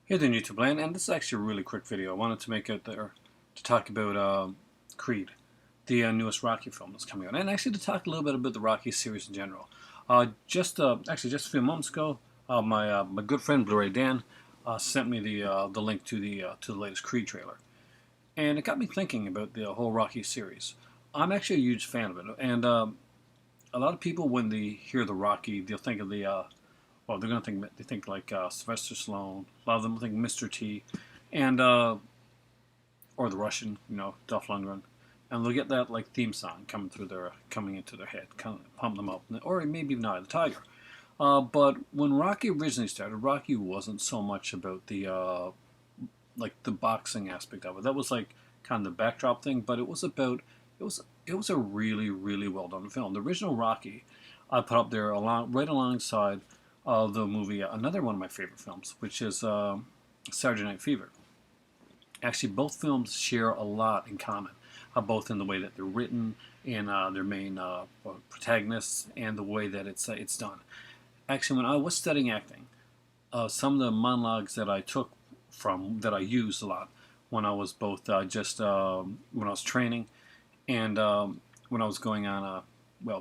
Hey there, YouTube land, and this is actually a really quick video. I wanted to make out there to talk about Creed, the newest Rocky film that's coming out, and actually to talk a little bit about the Rocky series in general. Just a few moments ago, my good friend Blu-ray Dan sent me the link to the latest Creed trailer, and it got me thinking about the whole Rocky series. I'm actually a huge fan of it, and a lot of people when they hear the Rocky, they'll think of well, they're gonna think they think like Sylvester Stallone. A lot of them think Mr. T, and or the Russian, Dolph Lundgren, and they'll get that like theme song coming into their head, kind of pump them up, or maybe even Eye of the Tiger. But when Rocky originally started, Rocky wasn't so much about the like the boxing aspect of it. That was like kind of the backdrop thing, but it was a really well done film. The original Rocky, I put up there right alongside the movie, another one of my favorite films, which is Saturday Night Fever. Actually, both films share a lot in common, both in the way that they're written, and their main protagonists, and the way that it's done. Actually, when I was studying acting, some of the monologues that I took that I used a lot when I was both when I was training and when I was going on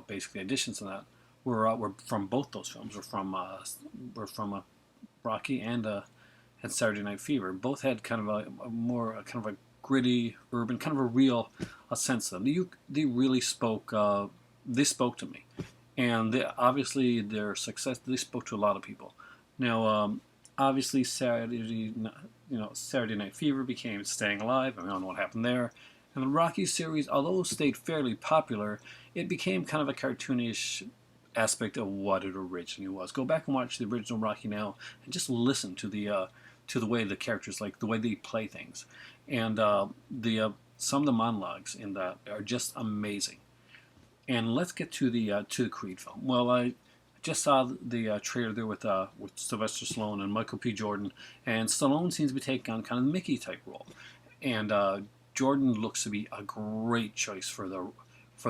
basically auditions and that were from both those films. Were from Rocky and Saturday Night Fever. Both had kind of a more kind of a gritty, urban, kind of a real sense of them. They really spoke. They spoke to me, and obviously their success. They spoke to a lot of people. Now, obviously Saturday Night Fever became Staying Alive. I don't know what happened there. And the Rocky series, although it stayed fairly popular, it became kind of a cartoonish aspect of what it originally was. Go back and watch the original Rocky now, and just listen to the way the characters, like the way they play things, and the some of the monologues in that are just amazing. And let's get to the Creed film. Well, I just saw the trailer there with Sylvester Stallone and Michael P. Jordan, and Stallone seems to be taking on kind of the Mickey type role, and Jordan looks to be a great choice for the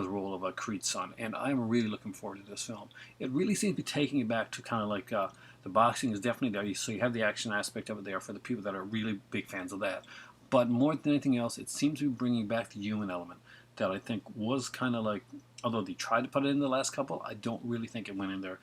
role of Creed's son, and I'm really looking forward to this film. It really seems to be taking it back to kind of like the boxing is definitely there, so you have the action aspect of it there for the people that are really big fans of that. But more than anything else, it seems to be bringing back the human element that I think was kind of like, although they tried to put it in the last couple, I don't really think it went in there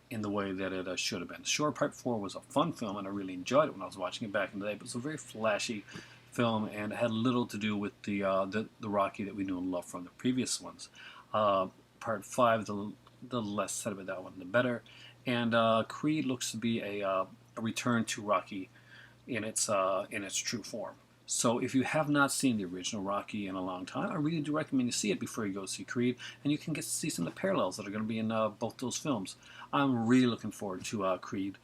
in the way that it should have been. Sure, Part 4 was a fun film, and I really enjoyed it when I was watching it back in the day, but it was a very flashy film, and it had little to do with the Rocky that we knew and loved from the previous ones. Part 5, the less said about that one, the better. And Creed looks to be a return to Rocky in its true form. So if you have not seen the original Rocky in a long time, I really do recommend you see it before you go see Creed, and you can get to see some of the parallels that are going to be in both those films. I'm really looking forward to Creed.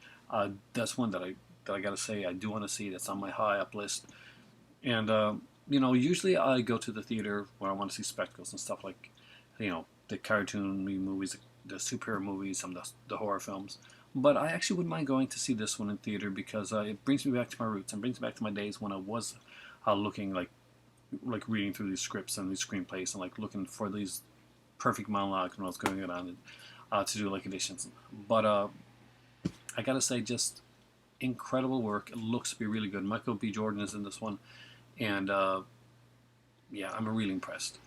That's one that I got to say I do want to see. That's on my high up list. And usually I go to the theater when I want to see spectacles and stuff like, the cartoon movies, the superhero movies, some of the horror films. But I actually wouldn't mind going to see this one in theater because it brings me back to my roots and brings me back to my days when I was looking like reading through these scripts and these screenplays and like looking for these perfect monologues when I was going on to do like auditions. But I gotta say, just incredible work. It looks to be really good. Michael B. Jordan is in this one, and yeah, I'm really impressed.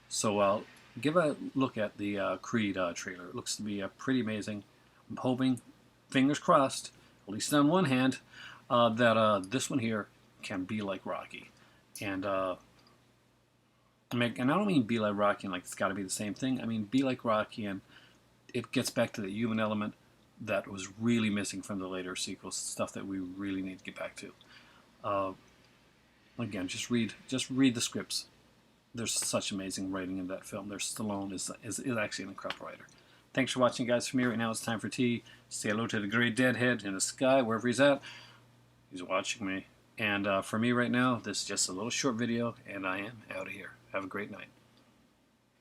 So give a look at the Creed trailer. It looks to be pretty amazing. I'm hoping, fingers crossed, at least on one hand, that this one here can be like Rocky. And and I don't mean be like Rocky and like it's got to be the same thing. I mean be like Rocky, and it gets back to the human element that was really missing from the later sequels, stuff that we really need to get back to. Uh, Again, just read the scripts. There's such amazing writing in that film. There's Stallone is actually an incredible writer. Thanks for watching, guys. For me right now, it's time for tea. Say hello to the great deadhead in the sky, wherever he's at. He's watching me. And for me right now, this is just a little short video, and I am out of here. Have a great night.